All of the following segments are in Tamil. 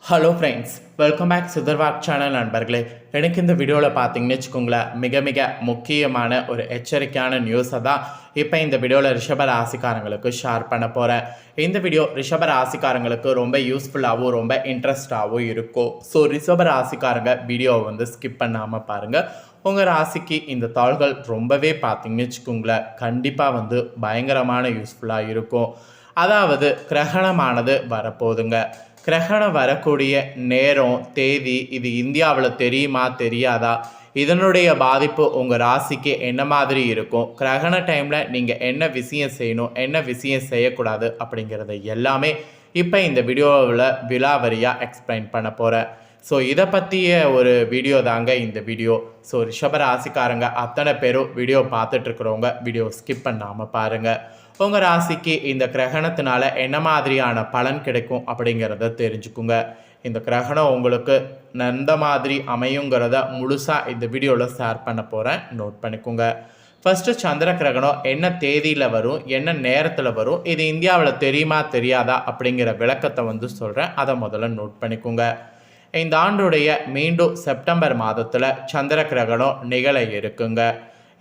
ஹலோ ஃப்ரெண்ட்ஸ், வெல்கம் பேக் சுதர்வாக் சேனல் நண்பர்களே. எனக்கு இந்த வீடியோவில் பார்த்தீங்கன்னு வச்சுக்கோங்களேன், மிக மிக முக்கியமான ஒரு எச்சரிக்கையான நியூஸை தான் இப்போ இந்த வீடியோவில் ரிஷப ராசிக்காரங்களுக்கு ஷேர் பண்ண போகிறேன். இந்த வீடியோ ரிஷப ராசிக்காரங்களுக்கு ரொம்ப யூஸ்ஃபுல்லாகவும் ரொம்ப இன்ட்ரெஸ்டாகவும் இருக்கும். ஸோ ரிஷப ராசிக்காரங்க வீடியோவை வந்து ஸ்கிப் பண்ணாமல் பாருங்கள். உங்கள் ராசிக்கு இந்த தாள்கள் ரொம்பவே பார்த்தீங்கன்னு வச்சுக்கோங்களேன், கண்டிப்பாக வந்து பயங்கரமான யூஸ்ஃபுல்லாக இருக்கும். அதாவது கிரகணமானது வரப்போகுதுங்க. கிரகணம் வரக்கூடிய நேரம், தேதி இது இந்தியாவில் தெரியுமா தெரியாதா, இதனுடைய பாதிப்பு உங்கள் ராசிக்கு என்ன மாதிரி இருக்கும், கிரகண டைமில் நீங்கள் என்ன விஷயம் செய்யணும், என்ன விஷயம் செய்யக்கூடாது அப்படிங்கிறத எல்லாமே இப்போ இந்த வீடியோவில் விலாவரியாக எக்ஸ்பிளைன் பண்ண போகிறேன். ஸோ இதை பற்றிய ஒரு வீடியோ தாங்க இந்த வீடியோ. ஸோ ரிஷப ராசிக்காரங்க அத்தனை பேரும் வீடியோ பார்த்துட்ருக்குறவங்க வீடியோ ஸ்கிப் பண்ணாமல் பாருங்கள். உங்கள் ராசிக்கு இந்த கிரகணத்தினால என்ன மாதிரியான பலன் கிடைக்கும் அப்படிங்கிறத தெரிஞ்சுக்குங்க. இந்த கிரகணம் உங்களுக்கு எந்த மாதிரி அமையுங்கிறத முழுசாக இந்த வீடியோவில் ஷேர் பண்ண போகிறேன், நோட் பண்ணிக்கோங்க. ஃபஸ்ட்டு சந்திர கிரகணம் என்ன தேதியில் வரும், என்ன நேரத்தில் வரும், இது இந்தியாவில் தெரியுமா தெரியாதா அப்படிங்கிற விளக்கத்தை வந்து சொல்கிறேன். அதை முதல்ல நோட் பண்ணிக்கோங்க. இந்த ஆண்டுடைய மீண்டும் செப்டம்பர் மாதத்தில் சந்திர கிரகணம் நிகழ இருக்குங்க.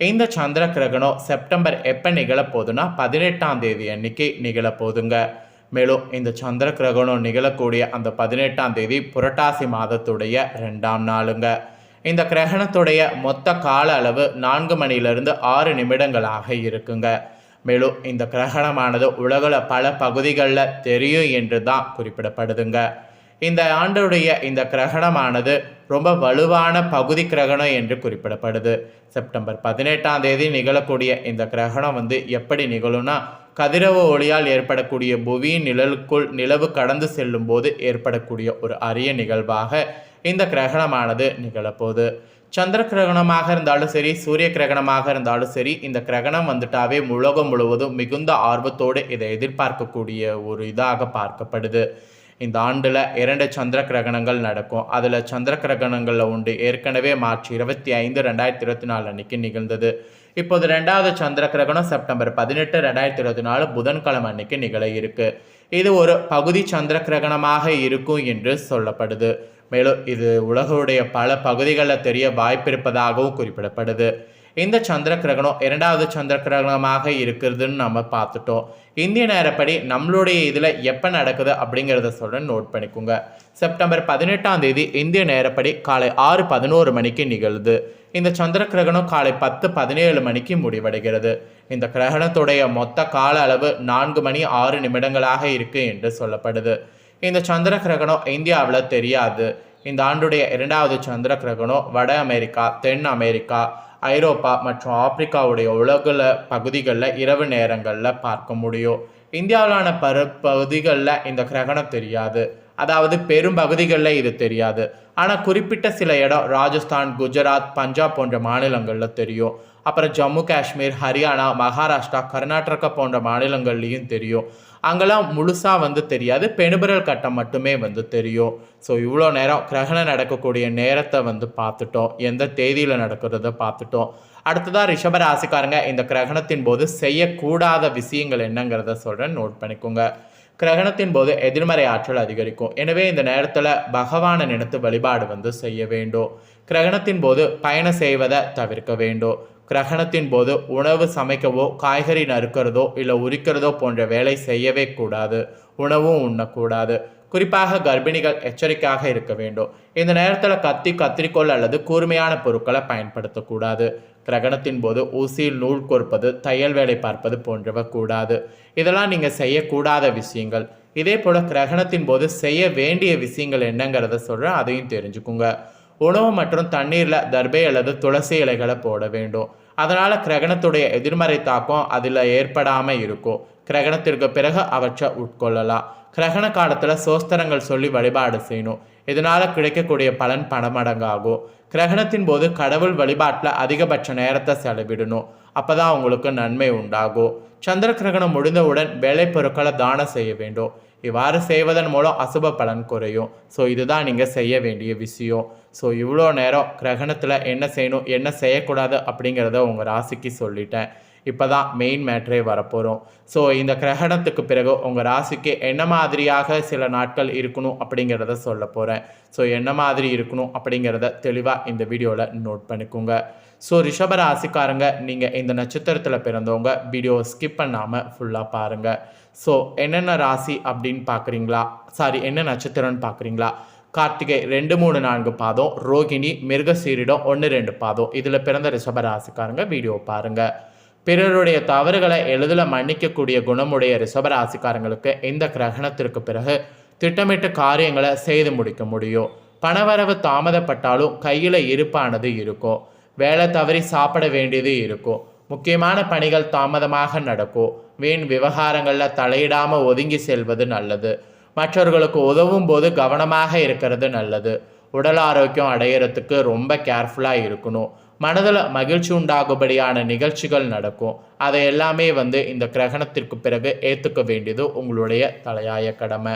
இந்த சந்திர கிரகணம் செப்டம்பர் எப்போ நிகழப்போகுதுன்னா 18ஆம் தேதி அன்னைக்கு நிகழப்போகுதுங்க. மேலும் இந்த சந்திர கிரகணம் நிகழக்கூடிய அந்த 18ஆம் தேதி புரட்டாசி மாதத்துடைய 2ஆம் நாளுங்க. இந்த கிரகணத்துடைய மொத்த கால அளவு 4 மணிலிருந்து 6 நிமிடங்களாக இருக்குங்க. மேலும் இந்த கிரகணமானது உலகில் பல பகுதிகளில் தெரியும் என்று தான் குறிப்பிடப்படுதுங்க. இந்த ஆண்டுடைய இந்த கிரகணமானது ரொம்ப வலுவான பகுதி கிரகணம் என்று குறிப்பிடப்படுது. செப்டம்பர் 18ஆம் தேதி நிகழக்கூடிய இந்த கிரகணம் வந்து எப்படி நிகழும்னா, கதிரவ ஒளியால் ஏற்படக்கூடிய புவியின் நிழலுக்குள் நிலவு கடந்து செல்லும் போது ஏற்படக்கூடிய ஒரு அரிய நிகழ்வாக இந்த கிரகணமானது நிகழப்போகுது. சந்திர கிரகணமாக இருந்தாலும் சரி, சூரிய கிரகணமாக இருந்தாலும் சரி, இந்த கிரகணம் வந்துட்டாவே உலகம் முழுவதும் மிகுந்த ஆர்வத்தோடு இதை எதிர்பார்க்கக்கூடிய ஒரு இதாக பார்க்கப்படுது. இந்த ஆண்டில் 2 சந்திர கிரகணங்கள் நடக்கும். அதில் சந்திர கிரகணங்களில் உண்டு ஏற்கனவே மார்ச் 25, 2024 அன்னைக்கு நிகழ்ந்தது. இப்போது 2வது சந்திர கிரகணம் செப்டம்பர் 18, 2024 புதன்கிழமை அன்னைக்கு நிகழ இருக்கு. இது ஒரு பகுதி சந்திர கிரகணமாக இருக்கும் என்று சொல்லப்படுது. மேலும் இது உலகுடைய பல பகுதிகளில் தெரிய வாய்ப்பிருப்பதாகவும் குறிப்பிடப்படுது. இந்த சந்திர கிரகணம் 2வது சந்திர கிரகணமாக இருக்கிறதுன்னு நம்ம பார்த்துட்டோம். இந்திய நேரப்படி நம்மளுடைய இதில் எப்போ நடக்குது அப்படிங்கிறத சொல்கிறேன், நோட் பண்ணிக்கோங்க. செப்டம்பர் 18ஆம் தேதி இந்திய நேரப்படி காலை 6:11 மணிக்கு நிகழுது. இந்த சந்திர கிரகணம் காலை 10:17 மணிக்கு முடிவடைகிறது. இந்த கிரகணத்துடைய மொத்த கால அளவு 4 மணி 6 நிமிடங்களாக இருக்கு என்று சொல்லப்படுது. இந்த சந்திர கிரகணம் இந்தியாவில் தெரியாது. இந்த ஆண்டுடைய 2வது சந்திர கிரகணம் வட அமெரிக்கா, தென் அமெரிக்கா, ஐரோப்பா மற்றும் ஆப்பிரிக்காவுடைய உலகில் பகுதிகளில் இரவு நேரங்களில் பார்க்க முடியும். இந்தியாவிலான பகுதிகளில் இந்த கிரகணம் தெரியாது. அதாவது பெரும் பகுதிகளில் இது தெரியாது. ஆனால் குறிப்பிட்ட சில இடம் ராஜஸ்தான், குஜராத், பஞ்சாப் போன்ற மாநிலங்களில் தெரியும். அப்புறம் ஜம்மு காஷ்மீர், ஹரியானா, மகாராஷ்டிரா, கர்நாடகா போன்ற மாநிலங்கள்லேயும் தெரியும். அங்கெல்லாம் முழுசாக வந்து தெரியாது, பெணுபிரல் கட்டம் மட்டுமே வந்து தெரியும். ஸோ இவ்வளோ நேரம் கிரகணம் நடக்கக்கூடிய நேரத்தை வந்து பார்த்துட்டோம், எந்த தேதியில் நடக்கிறத பார்த்துட்டோம். அடுத்ததாக ரிஷப ராசிக்காரங்க இந்த கிரகணத்தின் போது செய்யக்கூடாத விஷயங்கள் என்னங்கிறத சொல்கிறேன், நோட் பண்ணிக்கோங்க. கிரகணத்தின் போது எதிர்மறை ஆற்றல் அதிகரிக்கும். எனவே இந்த நேரத்தில் பகவானை நினைத்து வழிபாடு வந்து செய்ய வேண்டும். கிரகணத்தின் போது பயணம் செய்வதை தவிர்க்க வேண்டும். கிரகணத்தின் போது உணவு சமைக்கவோ, காய்கறி நறுக்கிறதோ இல்லை உரிக்கிறதோ போன்ற வேலை செய்யவே கூடாது. உணவும் உண்ணக்கூடாது. குறிப்பாக கர்ப்பிணிகள் எச்சரிக்கையாக இருக்க வேண்டும். இந்த நேரத்தில் கத்தி, கத்திரிக்கோள் அல்லது கூர்மையான பொருட்களை பயன்படுத்தக்கூடாது. கிரகணத்தின் போது ஊசியில் நூல் கோர்ப்பது, தையல் வேலை பார்ப்பது போன்றவை கூடாது. இதெல்லாம் நீங்கள் செய்யக்கூடாத விஷயங்கள். இதே போல் கிரகணத்தின் போது செய்ய வேண்டிய விஷயங்கள் என்னங்கிறத சொல்கிறேன், அதையும் தெரிஞ்சுக்குங்க. உணவு மற்றும் தண்ணீரில் தர்பை அல்லது துளசி இலைகளை போட வேண்டும். அதனால் கிரகணத்துடைய எதிர்மறை தாக்கம் அதில் ஏற்படாமல் இருக்கும். கிரகணத்திற்கு பிறகு அவற்றை உட்கொள்ளலாம். கிரகண காலத்தில் சோஸ்திரங்கள் சொல்லி வழிபாடு செய்யணும். இதனால் கிடைக்கக்கூடிய பலன் பணமடங்காகும். கிரகணத்தின் போது கடவுள் வழிபாட்டில் அதிகபட்ச நேரத்தை செலவிடணும். அப்போ தான் உங்களுக்கு நன்மை உண்டாகும். சந்திர கிரகணம் முடிந்தவுடன் வேலை பொருட்களை தானம் செய்ய வேண்டும். இவ்வாறு செய்வதன் மூலம் அசுப பலன் குறையும். ஸோ இதுதான் நீங்கள் செய்ய வேண்டிய விஷயம். ஸோ இவ்வளோ நேரம் கிரகணத்தில் என்ன செய்யணும், என்ன செய்யக்கூடாது அப்படிங்கிறத உங்கள் ராசிக்கு சொல்லிட்டேன். இப்போ தான் மெயின் மேட்ரே வரப்போகிறோம். ஸோ இந்த கிரகணத்துக்கு பிறகு உங்கள் ராசிக்கு என்ன மாதிரியாக சில நாட்கள் இருக்கணும் அப்படிங்கிறத சொல்ல போகிறேன். ஸோ என்ன மாதிரி இருக்கணும் அப்படிங்கிறத தெளிவாக இந்த வீடியோவில் நோட் பண்ணிக்கோங்க. ஸோ ரிஷப ராசிக்காரங்க, நீங்கள் இந்த நட்சத்திரத்தில் பிறந்தவங்க வீடியோ ஸ்கிப் பண்ணாமல் ஃபுல்லாக பாருங்கள். ஸோ என்னென்ன ராசி அப்படின்னு பார்க்குறீங்களா, என்ன நட்சத்திரம்னு பார்க்குறீங்களா? கார்த்திகை 2, 3, 4 பாதம், ரோகிணி, மிருகசீரிடம் 1, 2 பாதம், இதில் பிறந்த ரிஷப ராசிக்காரங்க வீடியோ பாருங்கள். பிறருடைய தவறுகளை எளிதில் மன்னிக்கக்கூடிய குணமுடைய ரிஷப ராசிக்காரங்களுக்கு இந்த கிரகணத்திற்கு பிறகு திட்டமிட்ட காரியங்களை செய்து முடிக்க முடியும். பணவரவு தாமதப்பட்டாலும் கையில் இருப்பானது இருக்கும். வேலை தவறி சாப்பிட வேண்டியது இருக்கும். முக்கியமான பணிகள் தாமதமாக நடக்கும். வீண் விவகாரங்களில் தலையிடாமல் ஒதுங்கி செல்வது நல்லது. மற்றவர்களுக்கு உதவும் போது கவனமாக இருக்கிறது நல்லது. உடல் ஆரோக்கியம் அடையிறதுக்கு ரொம்ப கேர்ஃபுல்லாக இருக்கணும். மனதில் மகிழ்ச்சி உண்டாகும்படியான நிகழ்ச்சிகள் நடக்கும். அதை எல்லாமே இந்த கிரகணத்திற்கு பிறகு ஏற்றுக்க வேண்டியது உங்களுடைய தலையாய கடமை.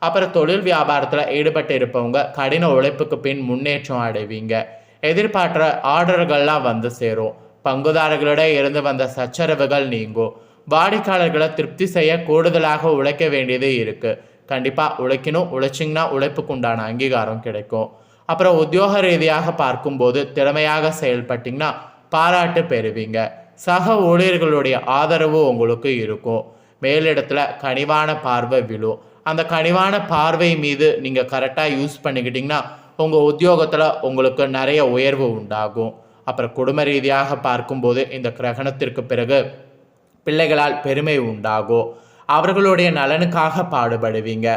அப்புறம் தொழில் வியாபாரத்தில் ஈடுபட்டு இருப்பவங்க கடின உழைப்புக்கு பின் முன்னேற்றம் அடைவீங்க. எதிர்பார்க்குற ஆர்டர்கள்லாம் சேரும். பங்குதாரர்களிடையே இருந்து வந்த சச்சரவுகள் நீங்கும். வாடிக்கையாளர்களை திருப்தி செய்ய கூடுதலாக உழைக்க வேண்டியது இருக்குது. கண்டிப்பாக உழைக்கணும். உழைச்சிங்கன்னா உழைப்புக்கு உண்டான அங்கீகாரம் கிடைக்கும். அப்புறம் உத்தியோக ரீதியாக பார்க்கும்போது திறமையாக செயல்பட்டிங்கன்னா பாராட்டு பெறுவீங்க. சக ஊழியர்களுடைய ஆதரவு உங்களுக்கு இருக்கும். மேலிடத்தில் கனிவான பார்வை விழும். அந்த கனிவான பார்வை மீது நீங்கள் கரெக்டாக யூஸ் பண்ணிக்கிட்டிங்கன்னா உங்கள் உத்தியோகத்தில் உங்களுக்கு நிறைய உயர்வு உண்டாகும். அப்புறம் குடும்ப ரீதியாக பார்க்கும்போது இந்த கிரகணத்திற்கு பிறகு பிள்ளைகளால் பெருமை உண்டாகும். அவர்களுடைய நலனுக்காக பாடுபடுவீங்க.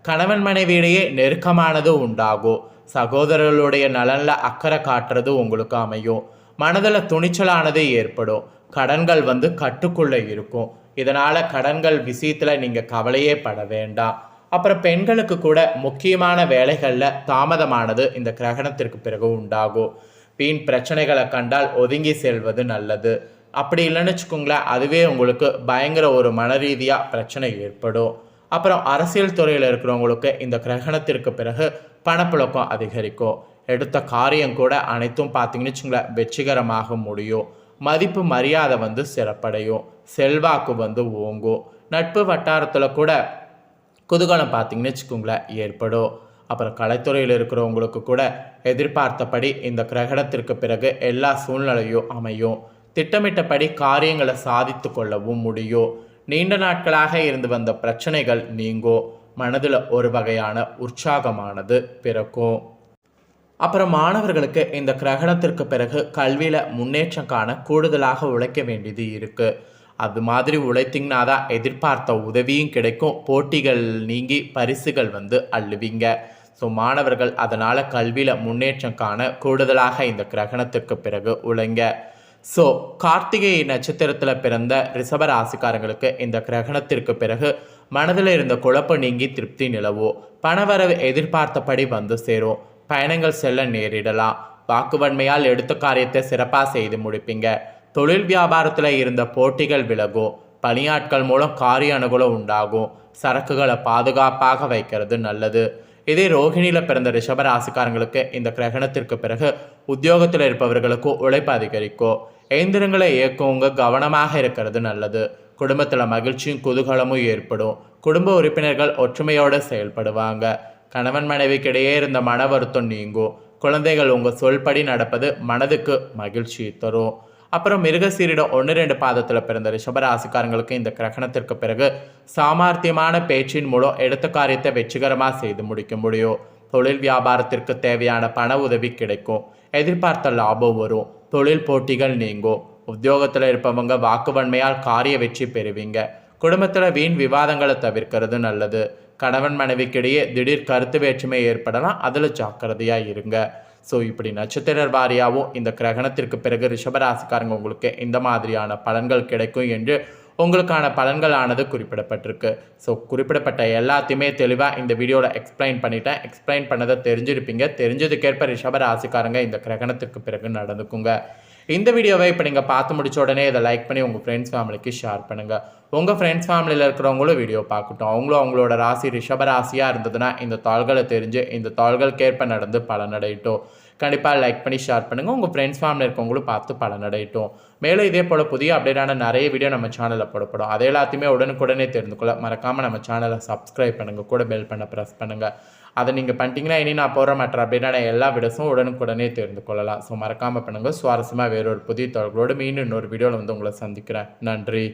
கணவன் மனைவியிடையே நெருக்கமானது உண்டாகும். சகோதரர்களுடைய நலனில் அக்கறை காட்டுறது உங்களுக்கு அமையும். மனதில் துணிச்சலானது ஏற்படும். கடன்கள் கட்டுக்குள்ளே இருக்கும். இதனால் கடன்கள் விஷயத்தில் நீங்கள் கவலையே பட வேண்டாம். அப்புறம் பெண்களுக்கு கூட முக்கியமான வேலைகளில் தாமதமானது இந்த கிரகணத்திற்கு பிறகு உண்டாகும். வீண் பிரச்சனைகளை கண்டால் ஒதுங்கி செல்வது நல்லது. அப்படி இல்லைன்னு வச்சுக்கோங்களேன், அதுவே உங்களுக்கு பயங்கர ஒரு மன ரீதியாக பிரச்சனை ஏற்படும். அப்புறம் அரசியல் துறையில் இருக்கிறவங்களுக்கு இந்த கிரகணத்திற்கு பிறகு பணப்புழக்கம் அதிகரிக்கும். எடுத்த காரியம் கூட அனைத்தும் பார்த்தீங்கன்னு வச்சுங்களேன் வெற்றிகரமாக முடியும். மதிப்பு மரியாதை சிறப்படையும். செல்வாக்கு ஓங்கும். நட்பு வட்டாரத்தில் கூட குதூகலம் பார்த்தீங்கன்னு வச்சுக்கோங்களேன் ஏற்படும். அப்புறம் கலைத்துறையில் இருக்கிறவங்களுக்கு கூட எதிர்பார்த்தபடி இந்த கிரகணத்திற்கு பிறகு எல்லா சூழ்நிலையும் அமையும். திட்டமிட்டபடி காரியங்களை சாதித்து கொள்ளவும் முடியும். நீண்ட நாட்களாக இருந்து வந்த பிரச்சனைகள் நீங்கும். மனதில் ஒரு வகையான உற்சாகமானது பிறக்கும். அப்புறம் மாணவர்களுக்கு இந்த கிரகணத்திற்கு பிறகு கல்வியில் முன்னேற்றம் காண கூடுதலாக உழைக்க வேண்டியது இருக்குது. அது மாதிரி உழைத்திங்கன்னா தான் எதிர்பார்த்த உதவியும் கிடைக்கும். போட்டிகள் நீங்கி பரிசுகள் அள்ளுவீங்க. ஸோ மாணவர்கள் அதனால் கல்வியில் முன்னேற்றம் காண கூடுதலாக இந்த கிரகணத்திற்கு பிறகு உழைங்க. ஸோ கார்த்திகை நட்சத்திரத்தில் பிறந்த ரிஷப ராசிக்காரங்களுக்கு இந்த கிரகணத்திற்கு பிறகு மனதில் இருந்த குழப்பம் நீங்கி திருப்தி நிலவும். பணவரவு எதிர்பார்த்தபடி சேரும். பயணங்கள் செல்ல நேரிடலாம். வாக்குவன்மையால் எடுத்த காரியத்தை சிறப்பாக செய்து முடிப்பீங்க. தொழில் வியாபாரத்தில் இருந்த போட்டிகள் விலகும். பணியாட்கள் மூலம் காரிய அனுகூலம் உண்டாகும். சரக்குகளை பாதுகாப்பாக வைக்கிறது நல்லது. இதே ரோகிணியில் பிறந்த ரிஷப ராசிக்காரங்களுக்கு இந்த கிரகணத்திற்கு பிறகு உத்தியோகத்தில் இருப்பவர்களுக்கு உழைப்பு அதிகரிக்கும். எந்திரங்களை இயக்கவங்க கவனமாக இருக்கிறது நல்லது. குடும்பத்தில் மகிழ்ச்சியும் குதூகலமும் ஏற்படும். குடும்ப உறுப்பினர்கள் ஒற்றுமையோடு செயல்படுவாங்க. கணவன் மனைவிக்கிடையே இருந்த மன வருத்தம் நீங்கும். குழந்தைகள் உங்கள் சொல்படி நடப்பது மனதுக்கு மகிழ்ச்சி தரும். அப்புறம் மிருகசீரிடம் 1, 2 பாதத்தில் பிறந்த ரிஷபராசிக்காரங்களுக்கு இந்த கிரகணத்திற்கு பிறகு சாமர்த்தியமான பேச்சின் மூலம் எடுத்த காரியத்தை வெற்றிகரமாக செய்து முடிக்க முடியும். தொழில் வியாபாரத்திற்கு தேவையான பண உதவி கிடைக்கும். எதிர்பார்த்த லாபம் வரும். தொழில் போட்டிகள் நீங்கும். உத்தியோகத்தில் இருப்பவங்க வாக்குவன்மையால் காரிய வெற்றி பெறுவீங்க. குடும்பத்தில் வீண் விவாதங்களை தவிர்க்கிறது நல்லது. கணவன் மனைவிக்கிடையே திடீர் கருத்து வேற்றுமை ஏற்படலாம், அதில் ஜாக்கிரதையாக இருங்க. ஸோ இப்படி நட்சத்திர வாரியாகவும் இந்த கிரகணத்திற்கு பிறகு ரிஷபராசிக்காரங்க உங்களுக்கு இந்த மாதிரியான பலன்கள் கிடைக்கும் என்று உங்களுக்கான பலன்களானது குறிப்பிடப்பட்டிருக்கு. ஸோ குறிப்பிடப்பட்ட எல்லாத்தையுமே தெளிவாக இந்த வீடியோவில் எக்ஸ்பிளைன் பண்ணிட்டேன். எக்ஸ்பிளைன் பண்ணதை தெரிஞ்சிருப்பீங்க. தெரிஞ்சதுக்கேற்ப ரிஷபராசிக்காரங்க இந்த கிரகணத்திற்கு பிறகு நடந்துக்குங்க. இந்த வீடியோவை இப்போ நீங்கள் பார்த்து முடிச்ச உடனே இதை லைக் பண்ணி உங்கள் ஃப்ரெண்ட்ஸ் ஃபேமிலிக்கு ஷேர் பண்ணுங்கள். உங்கள் ஃப்ரெண்ட்ஸ் ஃபேமிலியில் இருக்கிறவங்களும் வீடியோ பார்க்கட்டும். அவங்களோட ராசி ரிஷப ராசியாக இருந்ததுன்னா இந்த தாள்களை தெரிஞ்சு இந்த தாள்களுக்கேற்ப நடந்து பலனடையட்டும். கண்டிப்பாக லைக் பண்ணி ஷேர் பண்ணுங்கள். உங்கள் ஃப்ரெண்ட்ஸ் ஃபேமிலி இருக்கவங்களும் பார்த்து பலனடையட்டும். மேலும் இதே போல் புதிய அப்டேட்டான நிறைய வீடியோ நம்ம சேனலில் போடப்படும். அதை எல்லாத்தையுமே உடனுக்குடனே தெரிந்து கொள்ள மறக்காமல் நம்ம சேனலை சப்ஸ்கிரைப் பண்ணுங்கள், கூட பெல் பண்ண ப்ரெஸ் பண்ணுங்கள். அதை நீங்கள் பண்ணிட்டீங்கன்னா இனி நான் போகிற மற்ற அப்டேட்டான எல்லா வீடியோஸும் உடனுக்குடனே தெரிந்து கொள்ளலாம். ஸோ மறக்காமல் பண்ணுங்கள். சுவாரஸ்யமாக வேறொரு புதிய தகவலோடு மீண்டும் இன்னொரு வீடியோவில் உங்களை சந்திக்கிறேன். நன்றி.